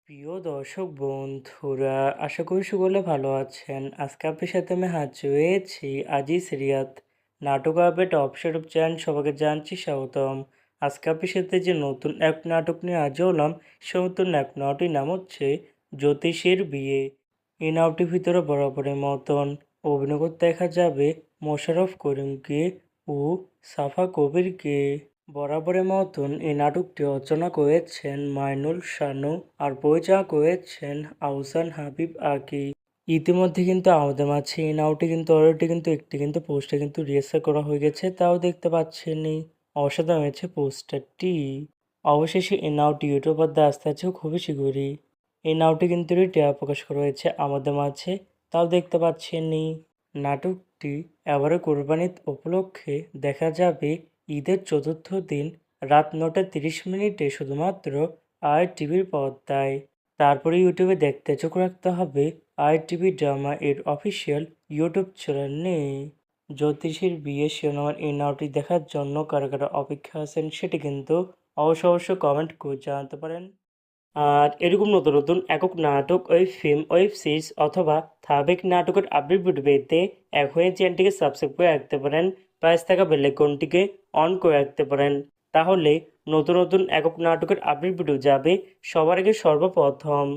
প্রিয় দর্শক বন্ধুরা, আশা করি সকলে ভালো আছেন। আজকে আপনার সাথে আমি হাজির হয়েছি আজিজ রিয়াদ নাটক আপডেট অফিসিয়াল চ্যানেল। সবাইকে জানছি স্বাগতম। আজকে আপনার সাথে যে নতুন এক নাটক নিয়ে হাজির হলাম, সে নতুন এক নাটকটির নাম হচ্ছে জ্যোতিষীর বিয়ে। এই নাটকটির ভিতরে বরাবরের মতন অভিনয় করতে দেখা যাবে মোশাররফ করিমকে ও সাফা কবিরকে। বরাবরের মতন এই নাটকটি রচনা করেছেন মাইনুল শানু আর পরিচালনা করেছেন আহসান হাবিব আকি। ইতিমধ্যে কিন্তু আমাদের মাঝে এই নাটকটি কিন্তু অলরেডি কিন্তু একটি কিন্তু পোস্টার কিন্তু রিহার্সাল করা হয়ে গেছে, তাও দেখতে পাচ্ছেনই। অসাধারণ হয়েছে পোস্টারটি। অবশেষে এই নাটকটি ইউটিউব পর্দায় আসতে আছে খুবই শীঘ্রই। এই নাটকটি কিন্তু ট্রেলার প্রকাশ করা হয়েছে আমাদের মাঝে, তাও দেখতে পাচ্ছেনই। নাটকটি এবারে কোরবানির উপলক্ষে দেখা যাবে ঈদের চতুর্থ দিন রাত ৯টা ৩০ মিনিটে শুধুমাত্র আর টিভির পর্দায়। তারপরে ইউটিউবে দেখতে চোখ রাখতে হবে আর টিভি ড্রামা এর অফিসিয়াল ইউটিউব চ্যানেলে। জ্যোতিষীর বিয়ে শিরোনামের এই নাটকটি দেখার জন্য কারা কারা অপেক্ষা আছেন সেটি কিন্তু অবশ্যই কমেন্ট করে জানাতে পারেন। আর এরকম নতুন নতুন একক নাটক, ওয়েব ফিল্ম, ওয়েব সিরিজ অথবা ধারাবাহিক নাটকের আপডেট ভিডিও পেতে এখনই চ্যানেলটিকে সাবস্ক্রাইব করে রাখতে পারেন। পাশে থাকা বেল আইকনটিকে অন করে রাখতে পারেন। তাহলে নতুন নতুন একক নাটকের আপডেট ভিডিও যাবে সবার আগে সর্বপ্রথম।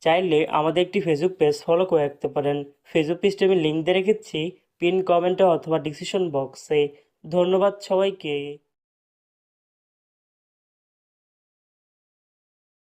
চাইলে আমাদের একটি ফেসবুক পেজ ফলো করে রাখতে পারেন। ফেসবুক পেজটি আমি লিঙ্ক দিয়ে রেখেছি পিন কমেন্টে অথবা ডিসক্রিপশন বক্সে। ধন্যবাদ সবাইকে।